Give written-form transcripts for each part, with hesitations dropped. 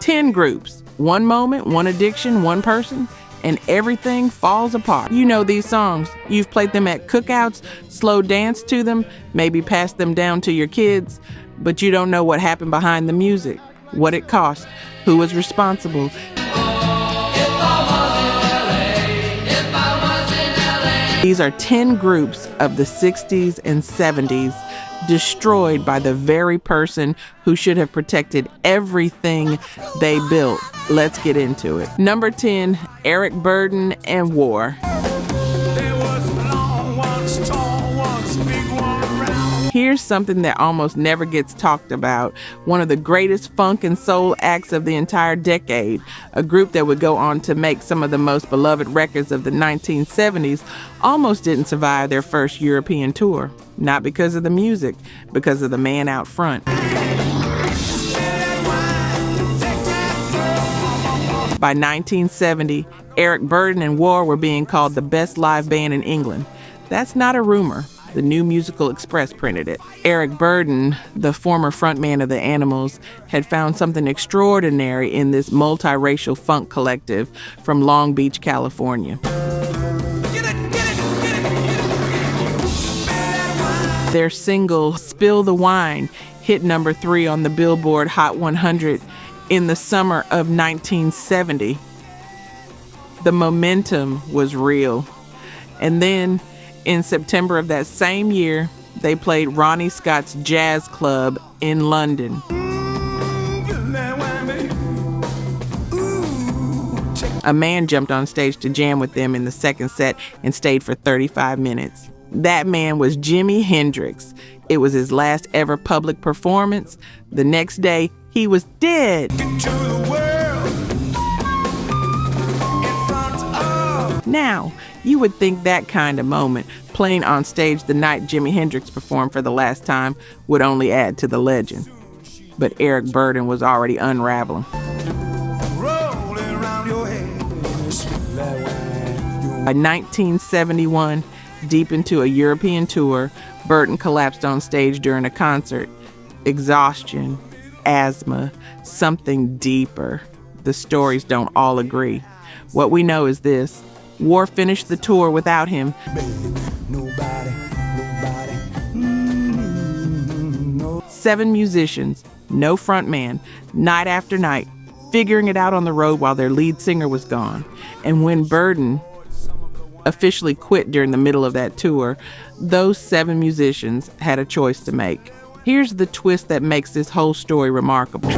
10 groups. One moment, one addiction, one person, and everything falls apart. You know these songs. You've played them at cookouts, slow dance to them, maybe passed them down to your kids, but you don't know what happened behind the music, what it cost, who was responsible. These are 10 groups of the 60s and 70s destroyed by the very person who should have protected everything they built. Let's get into it. Number 10, Eric Burdon and War. Here's something that almost never gets talked about. One of the greatest funk and soul acts of the entire decade. A group that would go on to make some of the most beloved records of the 1970s almost didn't survive their first European tour. Not because of the music, because of the man out front. By 1970, Eric Burdon and War were being called the best live band in England. That's not a rumor. The New Musical Express printed it. Eric Burdon, the former frontman of the Animals, had found something extraordinary in this multiracial funk collective from Long Beach, California. Their single, Spill the Wine, hit number 3 on the Billboard Hot 100 in the summer of 1970. The momentum was real. And then, in September of that same year, they played Ronnie Scott's Jazz Club in London. A man jumped on stage to jam with them in the second set and stayed for 35 minutes. That man was Jimi Hendrix. It was his last ever public performance. The next day, he was dead. Now, you would think that kind of moment, playing on stage the night Jimi Hendrix performed for the last time, would only add to the legend. But Eric Burdon was already unraveling. By 1971, deep into a European tour, Burdon collapsed on stage during a concert. Exhaustion, asthma, something deeper. The stories don't all agree. What we know is this: War finished the tour without him. Nobody. 7 musicians, no frontman, night after night, figuring it out on the road while their lead singer was gone. And when Burdon officially quit during the middle of that tour, those 7 musicians had a choice to make. Here's the twist that makes this whole story remarkable.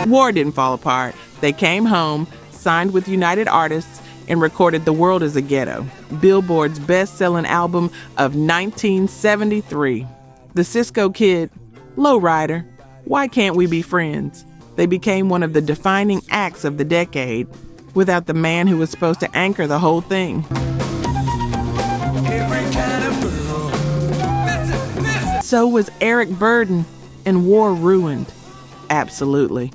War didn't fall apart. They came home, signed with United Artists, and recorded The World is a Ghetto, Billboard's best-selling album of 1973. The Cisco Kid, Lowrider, Why Can't We Be Friends? They became one of the defining acts of the decade, without the man who was supposed to anchor the whole thing. So was Eric Burdon, and War ruined? Absolutely.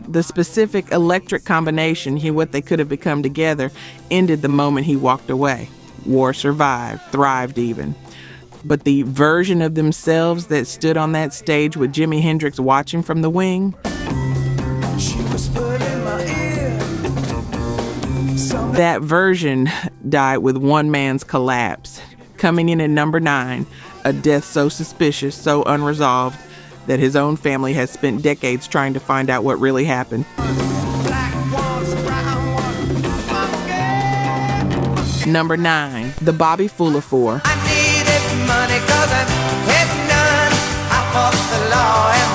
The specific electric combination, what they could have become together, ended the moment he walked away. War survived, thrived even. But the version of themselves that stood on that stage with Jimi Hendrix watching from the wing, that version died with one man's collapse. Coming in at number 9, a death so suspicious, so unresolved, that his own family has spent decades trying to find out what really happened. Number 9, the Bobby Fuller Four.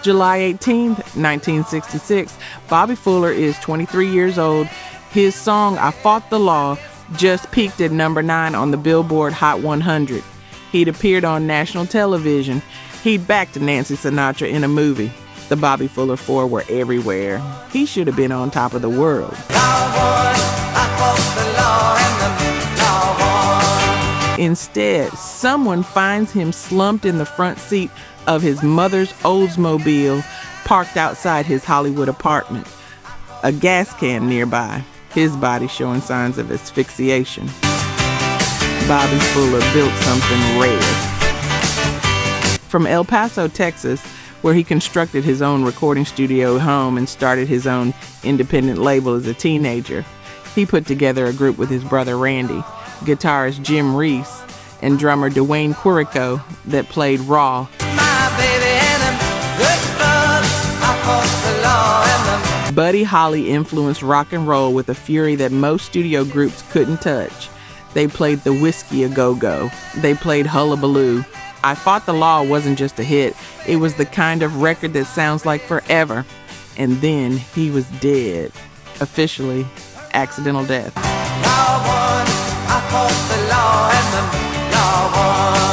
July 18th, 1966, Bobby Fuller is 23 years old. His song, I Fought the Law, just peaked at number 9 on the Billboard Hot 100. He'd appeared on national television. He'd backed Nancy Sinatra in a movie. The Bobby Fuller Four were everywhere. He should have been on top of the world. Instead, someone finds him slumped in the front seat of his mother's Oldsmobile parked outside his Hollywood apartment. A gas can nearby, his body showing signs of asphyxiation. Bobby Fuller built something rare. From El Paso, Texas, where he constructed his own recording studio home and started his own independent label as a teenager, he put together a group with his brother Randy, guitarist Jim Reese, and drummer Dwayne Quirico that played raw. Buddy Holly influenced rock and roll with a fury that most studio groups couldn't touch. They played the Whiskey a Go-Go. They played Hullabaloo. I Fought the Law wasn't just a hit. It was the kind of record that sounds like forever. And then he was dead. Officially, accidental death.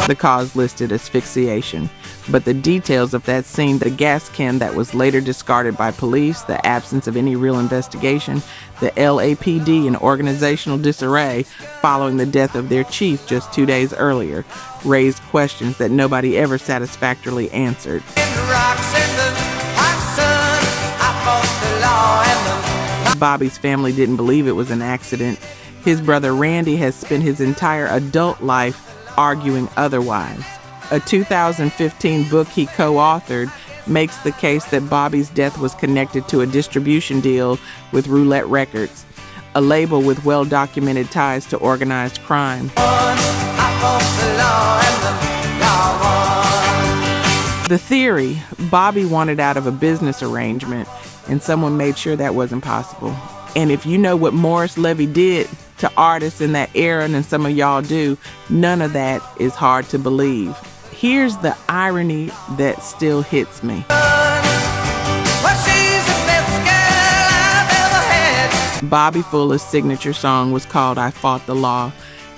The cause listed asphyxiation. But the details of that scene, the gas can that was later discarded by police, the absence of any real investigation, the LAPD in organizational disarray following the death of their chief just 2 days earlier, raised questions that nobody ever satisfactorily answered. Bobby's family didn't believe it was an accident. His brother Randy has spent his entire adult life arguing otherwise. A 2015 book he co-authored makes the case that Bobby's death was connected to a distribution deal with Roulette Records, a label with well-documented ties to organized crime. The theory, Bobby wanted out of a business arrangement, and someone made sure that wasn't possible. And if you know what Morris Levy did to artists in that era, and some of y'all do, none of that is hard to believe. Here's the irony that still hits me. Bobby Fuller's signature song was called I Fought the Law,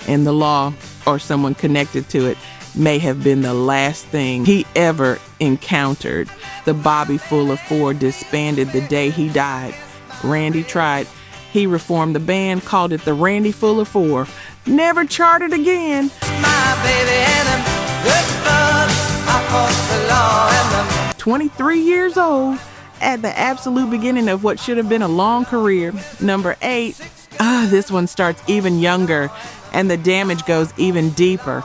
and the law, or someone connected to it, may have been the last thing he ever encountered. The Bobby Fuller Four disbanded the day he died. Randy tried. He reformed the band, called it the Randy Fuller Four. Never charted again. My baby and 23 years old, at the absolute beginning of what should have been a long career. Number 8. This one starts even younger, and the damage goes even deeper.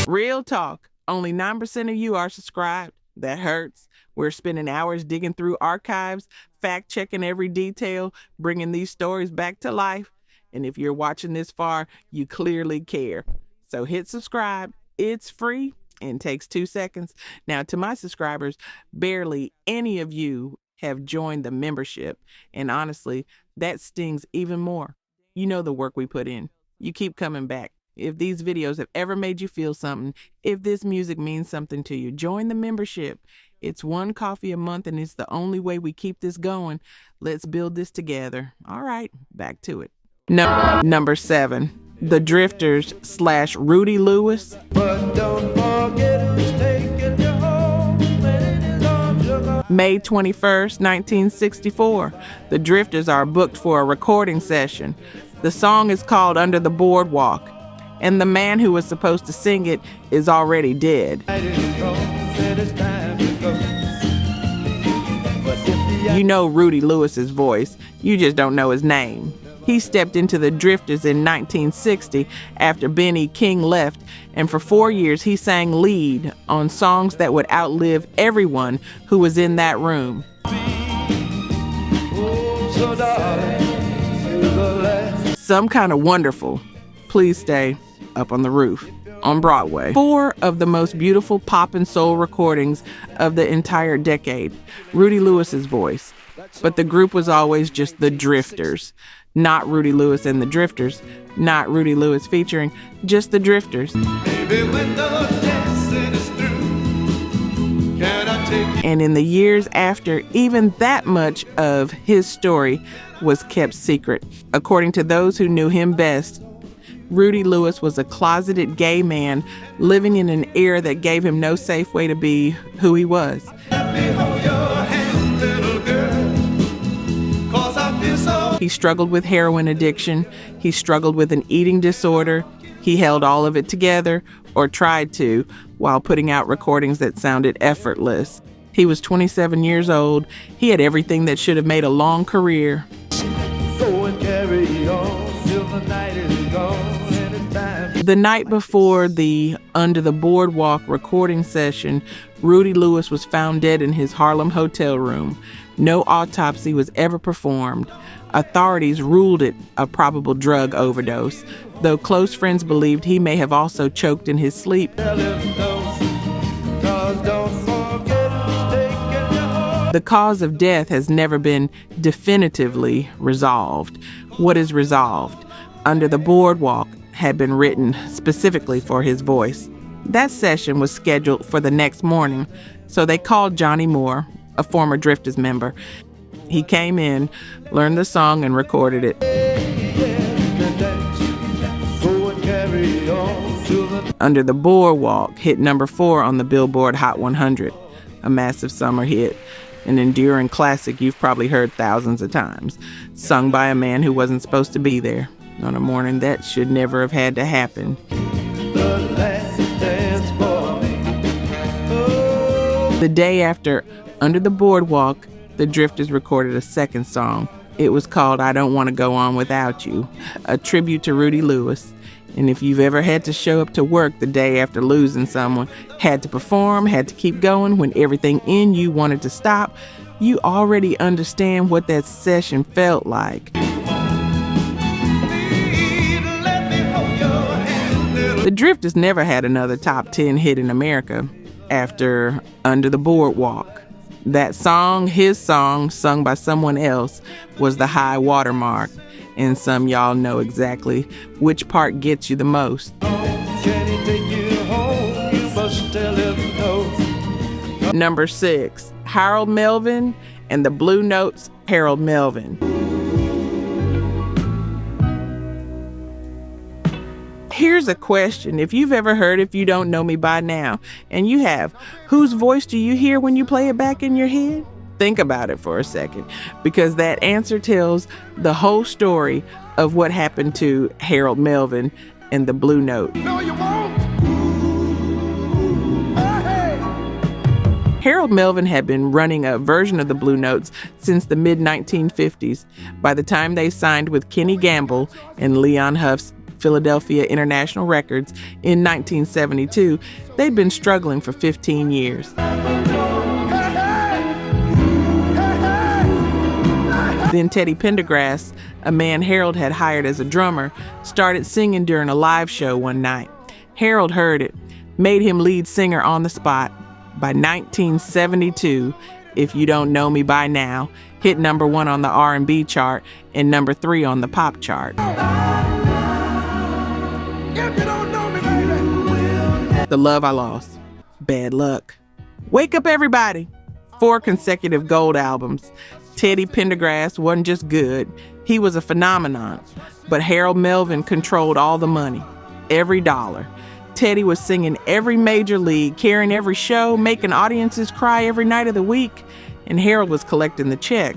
Real talk. Only 9% of you are subscribed. That hurts. We're spending hours digging through archives, fact-checking every detail, bringing these stories back to life. And if you're watching this far, you clearly care. So hit subscribe. It's free and takes 2 seconds. Now, to my subscribers, barely any of you have joined the membership. And honestly, that stings even more. You know the work we put in. You keep coming back. If these videos have ever made you feel something, if this music means something to you, join the membership. It's $1 coffee a month, and it's the only way we keep this going. Let's build this together. All right, back to it. Number 7, The Drifters / Rudy Lewis. But don't forget who's taking you home. May 21st, 1964. The Drifters are booked for a recording session. The song is called Under the Boardwalk, and the man who was supposed to sing it is already dead. You know Rudy Lewis's voice, you just don't know his name. He stepped into the Drifters in 1960 after Benny King left, and for 4 years he sang lead on songs that would outlive everyone who was in that room. Some Kind of Wonderful, Please Stay, Up on the Roof, on Broadway. 4 of the most beautiful pop and soul recordings of the entire decade. Rudy Lewis's voice. But the group was always just the Drifters. Not Rudy Lewis and the Drifters. Not Rudy Lewis featuring, just the Drifters. Baby, when the dancing is through, can I take... And in the years after, even that much of his story was kept secret. According to those who knew him best, Rudy Lewis was a closeted gay man living in an era that gave him no safe way to be who he was. He struggled with heroin addiction. He struggled with an eating disorder. He held all of it together, or tried to, while putting out recordings that sounded effortless. He was 27 years old. He had everything that should have made a long career. Go and carry on till the night is gone and it's time The night before the Under the Boardwalk recording session, Rudy Lewis was found dead in his Harlem hotel room. No autopsy was ever performed. Authorities ruled it a probable drug overdose, though close friends believed he may have also choked in his sleep. The cause of death has never been definitively resolved. What is resolved? Under the Boardwalk had been written specifically for his voice. That session was scheduled for the next morning, so they called Johnny Moore, a former Drifters member. He came in, learned the song, and recorded it. Under the Boardwalk hit number 4 on the Billboard Hot 100, a massive summer hit, an enduring classic you've probably heard thousands of times, sung by a man who wasn't supposed to be there on a morning that should never have had to happen. The day after Under the Boardwalk, the Drifters recorded a second song. It was called I Don't Want to Go On Without You, a tribute to Rudy Lewis. And if you've ever had to show up to work the day after losing someone, had to perform, had to keep going when everything in you wanted to stop, you already understand what that session felt like. The Drifters never had another top 10 hit in America after Under the Boardwalk. That song, his song, sung by someone else, was the high watermark. And some y'all know exactly which part gets you the most. Number 6, Harold Melvin and the Blue Notes' Harold Melvin. Here's a question. If you've ever heard If You Don't Know Me By Now, and you have, whose voice do you hear when you play it back in your head? Think about it for a second, because that answer tells the whole story of what happened to Harold Melvin and the Blue Note. No, you won't. Hey. Harold Melvin had been running a version of the Blue Notes since the mid-1950s. By the time they signed with Kenny Gamble and Leon Huff's Philadelphia International Records in 1972, they'd been struggling for 15 years. Then Teddy Pendergrass, a man Harold had hired as a drummer, started singing during a live show one night. Harold heard it, made him lead singer on the spot. By 1972, If You Don't Know Me By Now hit number 1 on the R&B chart and number 3 on the pop chart. If you don't know me, baby. The Love I Lost, Bad Luck, Wake Up Everybody, 4 consecutive gold albums. Teddy Pendergrass wasn't just good, he was a phenomenon. But Harold Melvin controlled all the money, every dollar. Teddy was singing every major league, carrying every show, making audiences cry every night of the week, and Harold was collecting the check.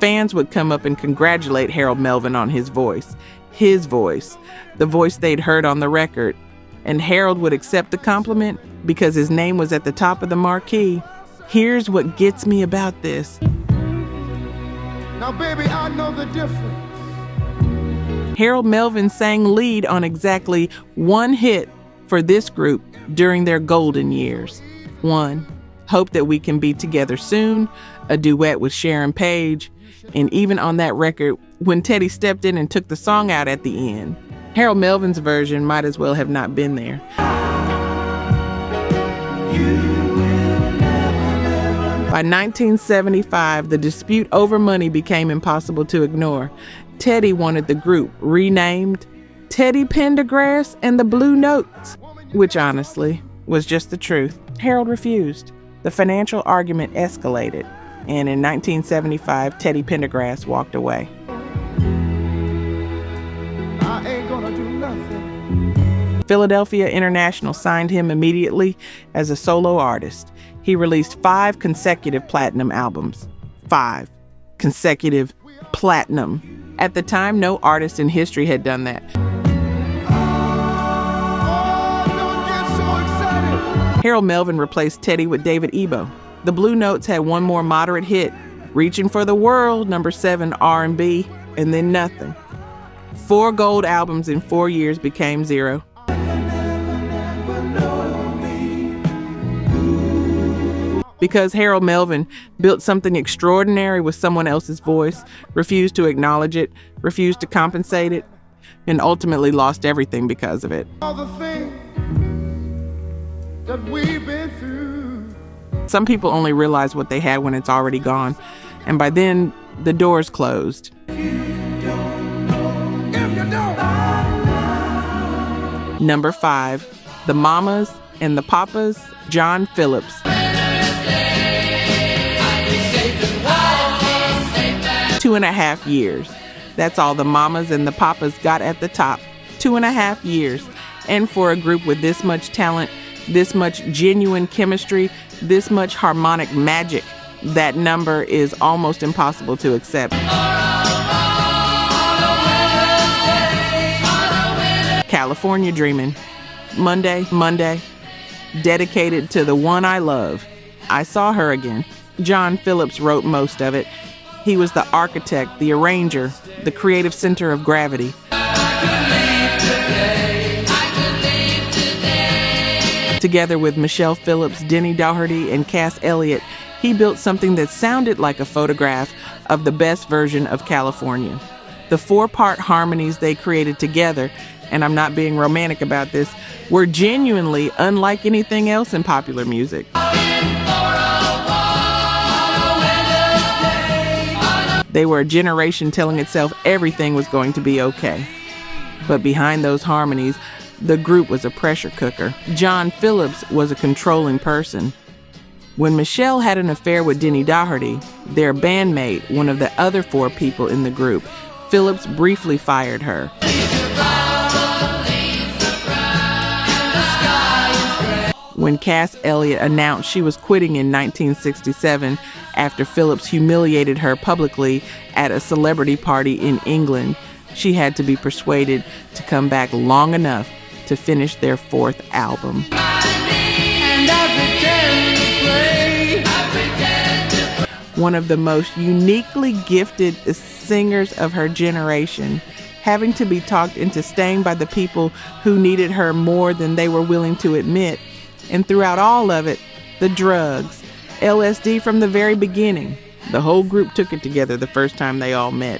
Fans would come up and congratulate Harold Melvin on his voice, the voice they'd heard on the record. And Harold would accept the compliment because his name was at the top of the marquee. Here's what gets me about this. Now, baby, I know the difference. Harold Melvin sang lead on exactly 1 hit for this group during their golden years. 1, Hope That We Can Be Together Soon, a duet with Sharon Page, and even on that record, when Teddy stepped in and took the song out at the end. Harold Melvin's version might as well have not been there. By 1975, the dispute over money became impossible to ignore. Teddy wanted the group renamed Teddy Pendergrass and the Blue Notes, which honestly was just the truth. Harold refused. The financial argument escalated, and in 1975, Teddy Pendergrass walked away. I ain't gonna do nothing. Philadelphia International signed him immediately as a solo artist. He released 5 consecutive platinum albums. 5 consecutive platinum. At the time, no artist in history had done that. Harold Melvin replaced Teddy with David Ebo. The Blue Notes had one more moderate hit, Reaching for the World, number 7 R&B, and then nothing. 4 gold albums in 4 years became 0. Because Harold Melvin built something extraordinary with someone else's voice, refused to acknowledge it, refused to compensate it, and ultimately lost everything because of it. All the things that we've been through. Some people only realize what they had when it's already gone, and by then, the door's closed. Number 5, the Mamas and the Papas, John Phillips. 2.5 years. That's all the Mamas and the Papas got at the top. 2.5 years. And for a group with this much talent, this much genuine chemistry, this much harmonic magic, that number is almost impossible to accept. California Dreamin'. Monday, dedicated to the one I love. I Saw Her Again. John Phillips wrote most of it. He was the architect, the arranger, the creative center of gravity. Together with Michelle Phillips, Denny Doherty, and Cass Elliot, he built something that sounded like a photograph of the best version of California. The 4-part harmonies they created together, and I'm not being romantic about this, were genuinely unlike anything else in popular music. They were a generation telling itself everything was going to be okay. But behind those harmonies, the group was a pressure cooker. John Phillips was a controlling person. When Michelle had an affair with Denny Doherty, their bandmate, one of the other 4 people in the group, Phillips briefly fired her. When Cass Elliot announced she was quitting in 1967 after Phillips humiliated her publicly at a celebrity party in England, she had to be persuaded to come back long enough to finish their 4th album. One of the most uniquely gifted singers of her generation, having to be talked into staying by the people who needed her more than they were willing to admit. And throughout all of it, the drugs, LSD from the very beginning. The whole group took it together the first time they all met.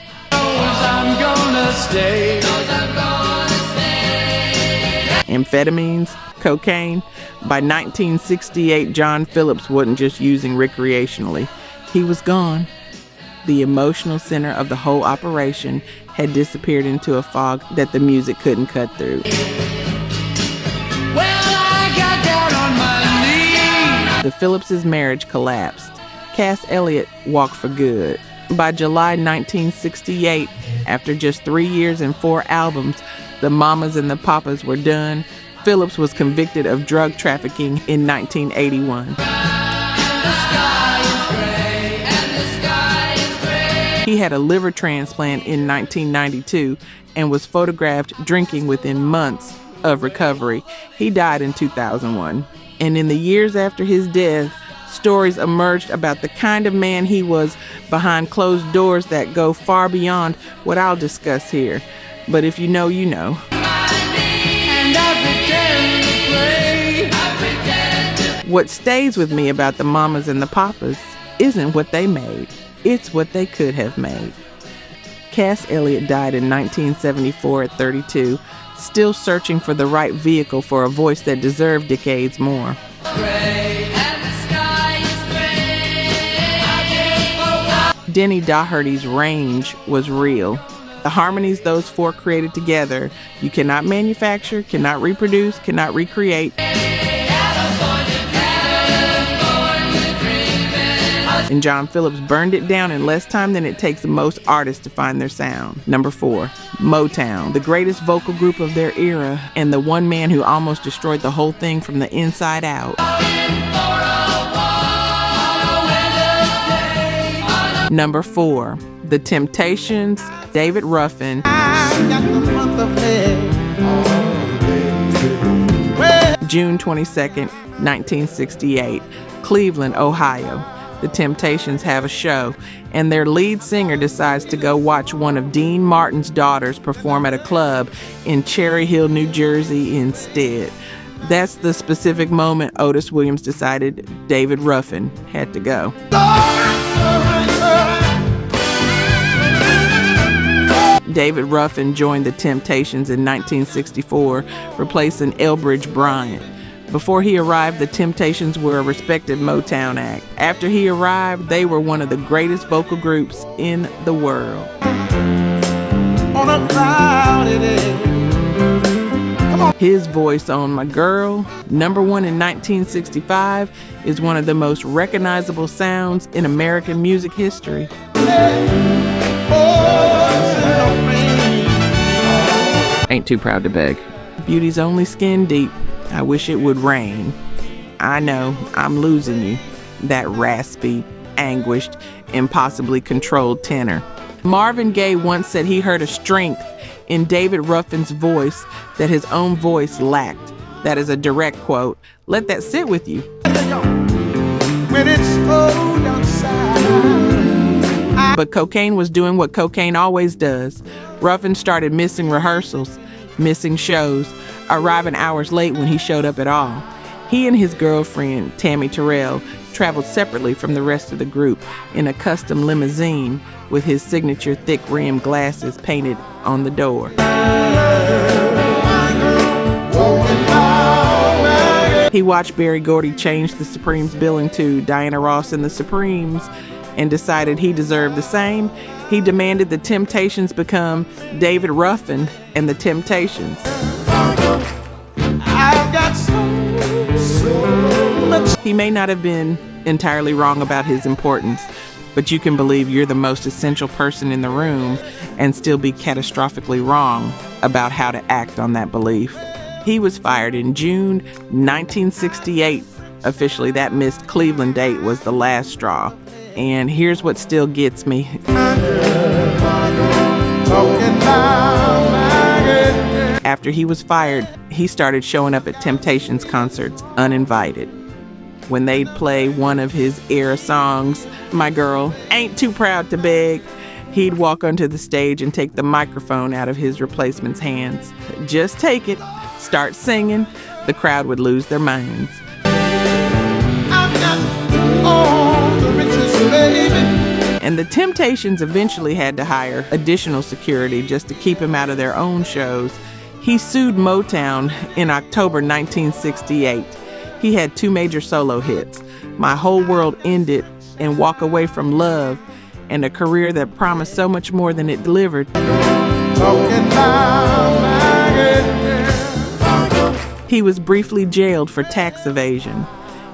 Amphetamines, cocaine. By 1968, John Phillips wasn't just using recreationally. He was gone. The emotional center of the whole operation had disappeared into a fog that the music couldn't cut through. The Phillips' marriage collapsed. Cass Elliot walked for good. By July 1968, after just 3 years and 4 albums, the Mamas and the Papas were done. Phillips was convicted of drug trafficking in 1981. He had a liver transplant in 1992 and was photographed drinking within months of recovery. He died in 2001. And in the years after his death, stories emerged about the kind of man he was behind closed doors that go far beyond what I'll discuss here. But if you know, you know. What stays with me about the Mamas and the Papas isn't what they made. It's what they could have made. Cass Elliot died in 1974 at 32, still searching for the right vehicle for a voice that deserved decades more. Denny Doherty's range was real. The harmonies those 4 created together, you cannot manufacture, cannot reproduce, cannot recreate. And John Phillips burned it down in less time than it takes most artists to find their sound. Number 4, Motown, the greatest vocal group of their era, and the one man who almost destroyed the whole thing from the inside out. Number 4, The Temptations, David Ruffin. June 22nd, 1968, Cleveland, Ohio. the Temptations have a show, and their lead singer decides to go watch one of Dean Martin's daughters perform at a club in Cherry Hill, New Jersey instead. That's the specific moment Otis Williams decided David Ruffin had to go. David Ruffin joined the Temptations in 1964, replacing Elbridge Bryant. Before he arrived, the Temptations were a respected Motown act. After he arrived, they were one of the greatest vocal groups in the world. On a cloudy day. His voice on My Girl, number one in 1965, is one of the most recognizable sounds in American music history. Ain't too proud to beg. Beauty's only skin deep. I wish it would rain. I know, I'm losing you. That raspy, anguished, impossibly controlled tenor. Marvin Gaye once said he heard a strength in David Ruffin's voice that his own voice lacked. That is a direct quote. Let that sit with you. When it's cold outside. But cocaine was doing what cocaine always does. Ruffin started missing rehearsals, missing shows, arriving hours late when he showed up at all. He and his girlfriend, Tammy Terrell, traveled separately from the rest of the group in a custom limousine with his signature thick-rimmed glasses painted on the door. He watched Berry Gordy change the Supremes' billing to Diana Ross and the Supremes and decided he deserved the same. He demanded the Temptations become David Ruffin and the Temptations. I've got so much. He may not have been entirely wrong about his importance, but you can believe you're the most essential person in the room and still be catastrophically wrong about how to act on that belief. He was fired in June 1968. Officially, that missed Cleveland date was the last straw. And here's what still gets me. After he was fired, he started showing up at Temptations concerts uninvited. When they'd play one of his era songs, My Girl, Ain't Too Proud to Beg, he'd walk onto the stage and take the microphone out of his replacement's hands. Just take it, start singing, the crowd would lose their minds. I've got all the riches, baby. And the Temptations eventually had to hire additional security just to keep him out of their own shows. He sued Motown in October 1968. He had 2 major solo hits, My Whole World Ended and Walk Away from Love, and a career that promised so much more than it delivered. He was briefly jailed for tax evasion.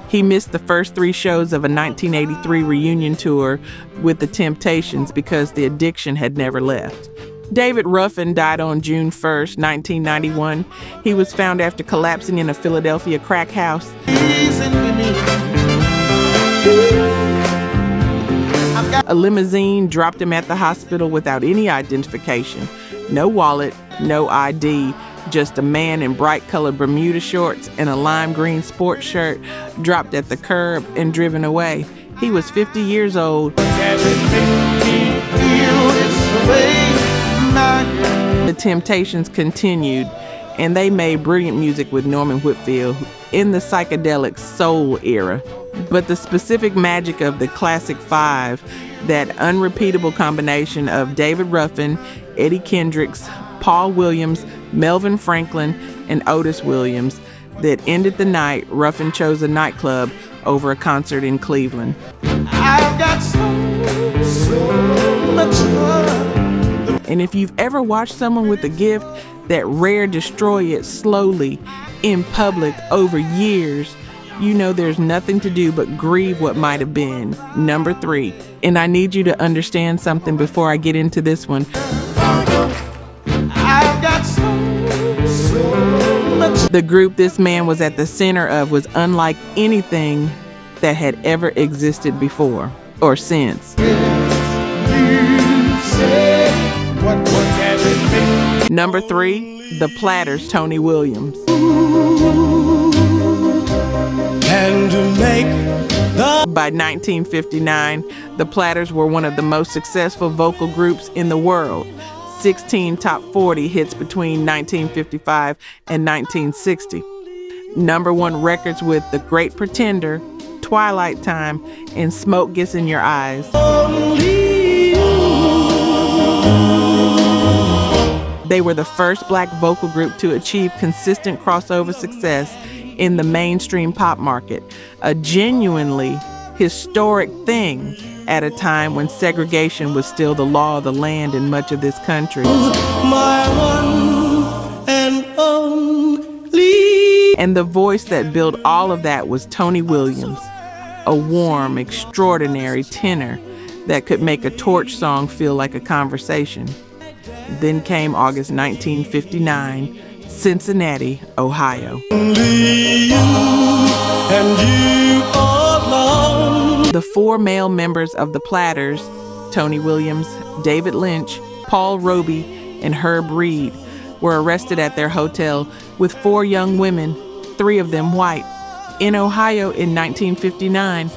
He missed the first 3 shows of a 1983 reunion tour with the Temptations because the addiction had never left. David Ruffin died on June 1st, 1991. He was found after collapsing in a Philadelphia crack house. A limousine dropped him at the hospital without any identification. No wallet, no ID, just a man in bright-colored Bermuda shorts and a lime green sports shirt dropped at the curb and driven away. He was 50 years old. The Temptations continued, and they made brilliant music with Norman Whitfield in the psychedelic soul era. But the specific magic of the Classic Five, that unrepeatable combination of David Ruffin, Eddie Kendricks, Paul Williams, Melvin Franklin, and Otis Williams, that ended the night, Ruffin chose a nightclub over a concert in Cleveland. I've got so much love. And if you've ever watched someone with a gift, that rare destroy it slowly in public over years, you know there's nothing to do but grieve what might have been. Number 3, and I need you to understand something before I get into this one. I've got so much. The group this man was at the center of was unlike anything that had ever existed before or since. Number 3, the Platters, Tony Williams. And to make By 1959, the Platters were one of the most successful vocal groups in the world. 16 top 40 hits between 1955 and 1960. #1 records with The Great Pretender, Twilight Time, and Smoke Gets in Your Eyes. They were the first black vocal group to achieve consistent crossover success in the mainstream pop market, a genuinely historic thing at a time when segregation was still the law of the land in much of this country. My one and only. And the voice that built all of that was Tony Williams, a warm, extraordinary tenor that could make a torch song feel like a conversation. Then came August 1959, Cincinnati, Ohio. Only you and you alone. The 4 male members of the Platters, Tony Williams, David Lynch, Paul Roby, and Herb Reed, were arrested at their hotel with 4 young women, 3 of them white. In Ohio in 1959,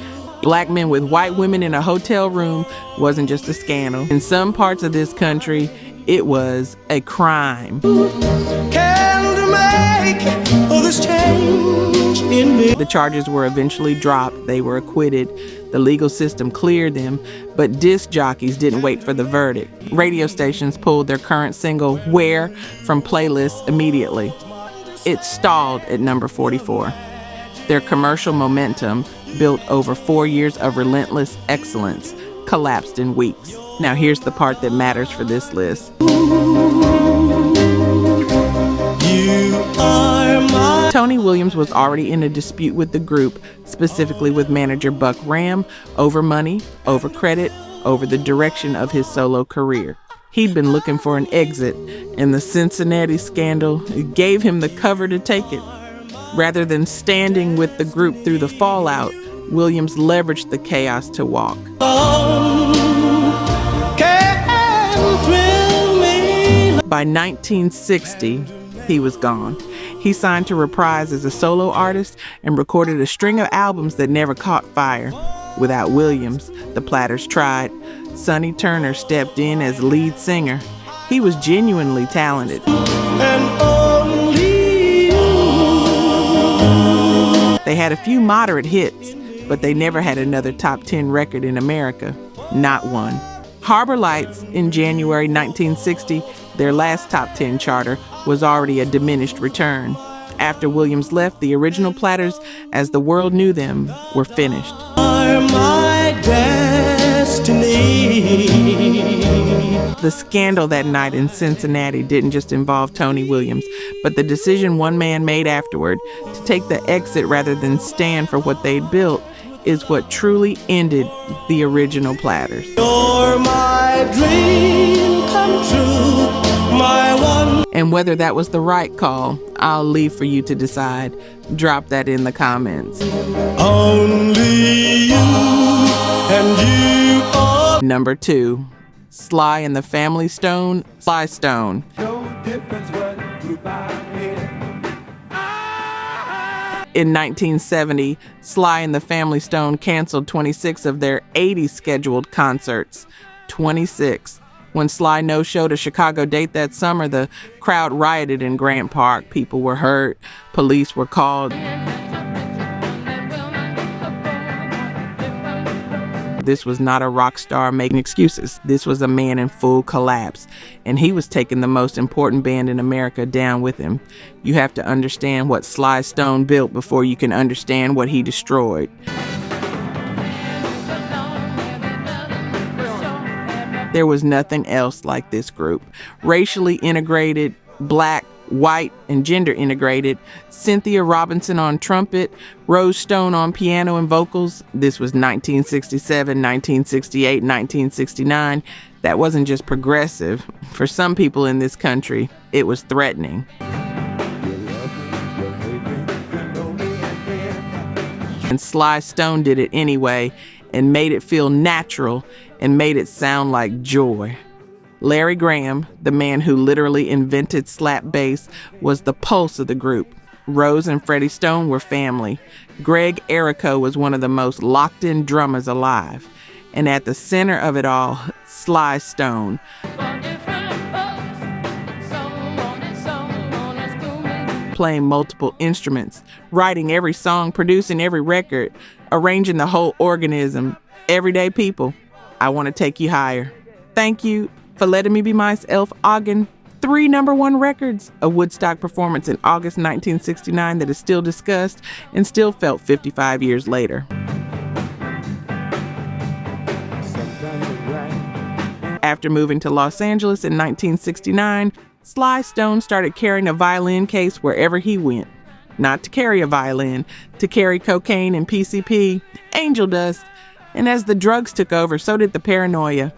black men with white women in a hotel room wasn't just a scandal. In some parts of this country, it was a crime. Can't make this change in me. The charges were eventually dropped. They were acquitted. The legal system cleared them, but disc jockeys didn't wait for the verdict. Radio stations pulled their current single, Where, from playlists immediately. It stalled at number 44. Their commercial momentum, built over 4 years of relentless excellence, collapsed in weeks. Now here's the part that matters for this list. You are my. Tony Williams was already in a dispute with the group, specifically with manager Buck Ram, over money, over credit, over the direction of his solo career. He'd been looking for an exit, and the Cincinnati scandal gave him the cover to take it. Rather than standing with the group through the fallout, Williams leveraged the chaos to walk. By 1960, he was gone. He signed to Reprise as a solo artist and recorded a string of albums that never caught fire. Without Williams, the Platters tried. Sonny Turner stepped in as lead singer. He was genuinely talented. They had a few moderate hits, but they never had another top 10 record in America. Not one. Harbor Lights in January 1960, their last top 10 charter, was already a diminished return. After Williams left, the original Platters, as the world knew them, were finished. Are my destiny. The scandal that night in Cincinnati didn't just involve Tony Williams, but the decision one man made afterward to take the exit rather than stand for what they'd built is what truly ended the original Platters. You're my dream come true, my one. And whether that was the right call, I'll leave for you to decide. Drop that in the comments. Only you and you all. Number 2, Sly and the Family Stone, Sly Stone. No difference what group I'm in. In 1970, Sly and the Family Stone canceled 26 of their 80 scheduled concerts. 26. When Sly no-showed a Chicago date that summer, the crowd rioted in Grant Park. People were hurt. Police were called. This was not a rock star making excuses. This was a man in full collapse, and he was taking the most important band in America down with him. You have to understand what Sly Stone built before you can understand what he destroyed. There was nothing else like this group. Racially integrated, black, white, and gender integrated. Cynthia Robinson on trumpet, Rose Stone on piano and vocals. This was 1967, 1968, 1969. That wasn't just progressive. For some people in this country, it was threatening. And Sly Stone did it anyway and made it feel natural and made it sound like joy. Larry Graham, the man who literally invented slap bass, was the pulse of the group. Rose and Freddie Stone were family. Greg Errico was one of the most locked-in drummers alive. And at the center of it all, Sly Stone. Playing multiple instruments, writing every song, producing every record, arranging the whole organism. Everyday people, I want to take you higher. Thank you for letting me be myself, Ogden. 3 #1 records, a Woodstock performance in August 1969 that is still discussed and still felt 55 years later. After moving to Los Angeles in 1969, Sly Stone started carrying a violin case wherever he went. Not to carry a violin, to carry cocaine and PCP, angel dust. And as the drugs took over, so did the paranoia.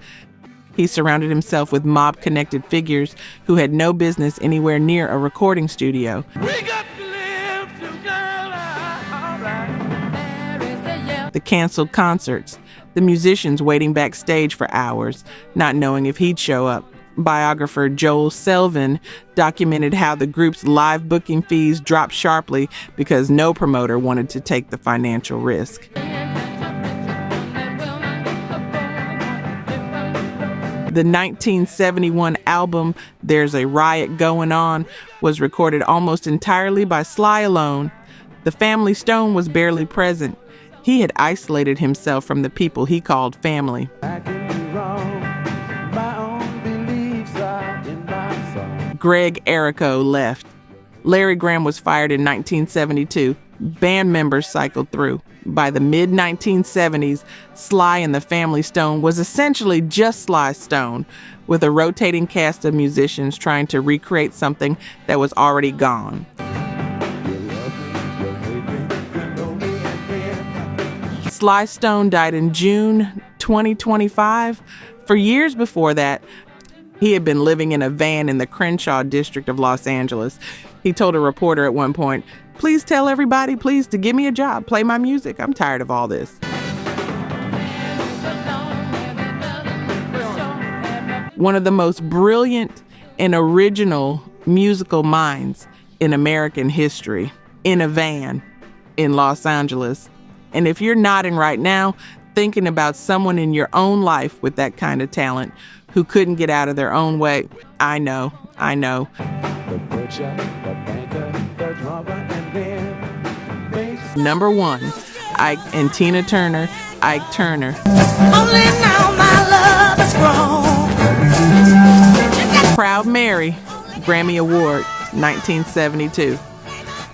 He surrounded himself with mob-connected figures who had no business anywhere near a recording studio. We got to live together, all right. The canceled concerts, the musicians waiting backstage for hours, not knowing if he'd show up. Biographer Joel Selvin documented how the group's live booking fees dropped sharply because no promoter wanted to take the financial risk. The 1971 album, There's a Riot Going On, was recorded almost entirely by Sly alone. The family Stone was barely present. He had isolated himself from the people he called family. Greg Errico left. Larry Graham was fired in 1972. Band members cycled through. By the mid-1970s, Sly and the Family Stone was essentially just Sly Stone, with a rotating cast of musicians trying to recreate something that was already gone. Sly Stone died in June 2025. For years before that, he had been living in a van in the Crenshaw district of Los Angeles. He told a reporter at one point, "Please tell everybody, please, to give me a job, play my music. I'm tired of all this." One of the most brilliant and original musical minds in American history, in a van in Los Angeles. And if you're nodding right now, thinking about someone in your own life with that kind of talent who couldn't get out of their own way, I know. The butcher, the banker, the drummer, and then Number 1, Ike and Tina Turner, Ike Turner. Only now my love is grown. Proud Mary, Grammy Award, 1972.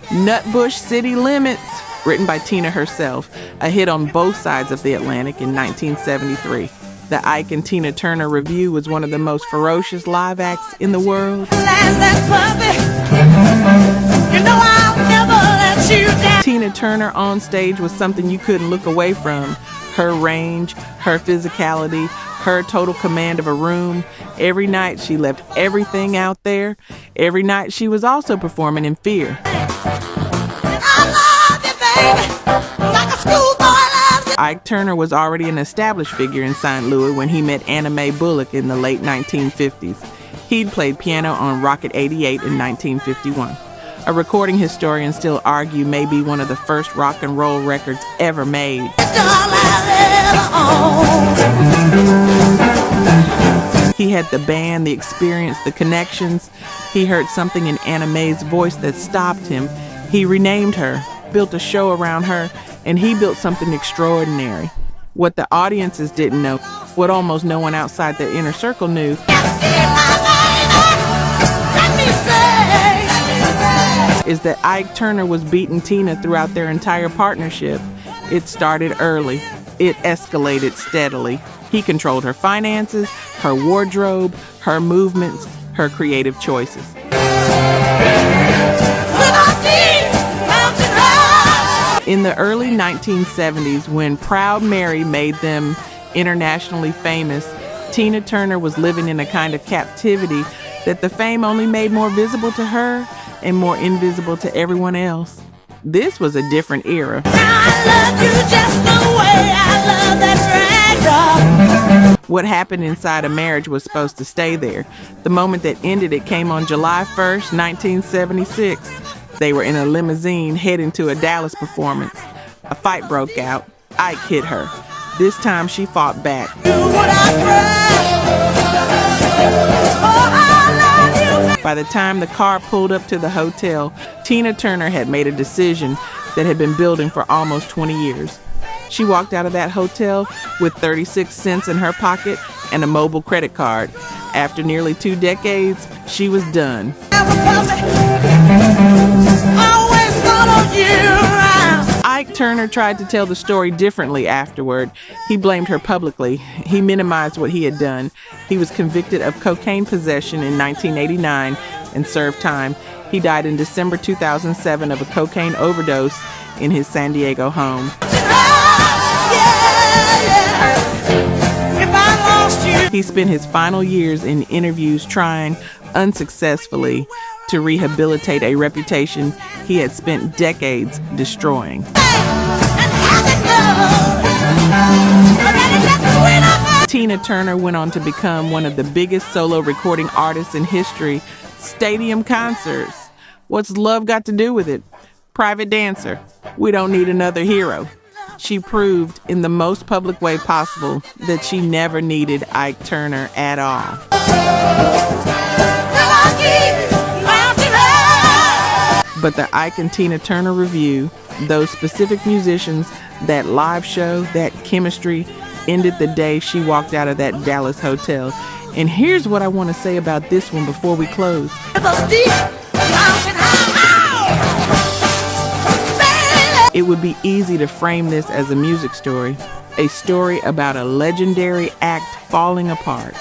Nutbush City Limits, written by Tina herself, a hit on both sides of the Atlantic in 1973. The Ike and Tina Turner Revue was one of the most ferocious live acts in the world. Tina Turner on stage was something you couldn't look away from. Her range, her physicality, her total command of a room. Every night she left everything out there. Every night she was also performing in fear. Ike Turner was already an established figure in St. Louis when he met Anna Mae Bullock in the late 1950s. He'd played piano on Rocket 88 in 1951. A recording historian still argue may be one of the first rock and roll records ever made. He had the band, the experience, the connections. He heard something in Anna Mae's voice that stopped him. He renamed her, built a show around her, and he built something extraordinary. What the audiences didn't know, what almost no one outside their inner circle knew, is that Ike Turner was beating Tina throughout their entire partnership. It started early. It escalated steadily. He controlled her finances, her wardrobe, her movements, her creative choices. In the early 1970s, when Proud Mary made them internationally famous, Tina Turner was living in a kind of captivity that the fame only made more visible to her and more invisible to everyone else. This was a different era. What happened inside a marriage was supposed to stay there. The moment that ended it came on July 1st, 1976. They were in a limousine heading to a Dallas performance. A fight broke out. Ike hit her. This time she fought back. By the time the car pulled up to the hotel, Tina Turner had made a decision that had been building for almost 20 years. She walked out of that hotel with 36 cents in her pocket and a mobile credit card. After nearly 2 decades, she was done. Ike Turner tried to tell the story differently afterward. He blamed her publicly. He minimized what he had done. He was convicted of cocaine possession in 1989 and served time. He died in December 2007 of a cocaine overdose in his San Diego home. He spent his final years in interviews trying, unsuccessfully, to rehabilitate a reputation he had spent decades destroying. Tina Turner went on to become one of the biggest solo recording artists in history. Stadium concerts. What's love got to do with it? Private dancer. We don't need another hero. She proved in the most public way possible that she never needed Ike Turner at all. But the Ike and Tina Turner Review, those specific musicians, that live show, that chemistry, ended the day she walked out of that Dallas hotel. And here's what I want to say about this one before we close. It would be easy to frame this as a music story, a story about a legendary act falling apart.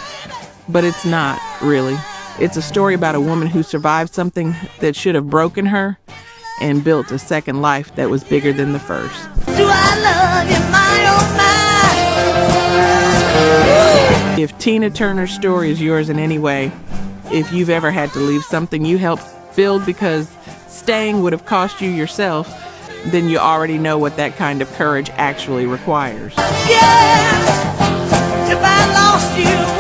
But it's not, really. It's a story about a woman who survived something that should have broken her and built a second life that was bigger than the first. Do I love you, my oh my? If Tina Turner's story is yours in any way, if you've ever had to leave something you helped build because staying would have cost you yourself, then you already know what that kind of courage actually requires. Yeah, if I lost you.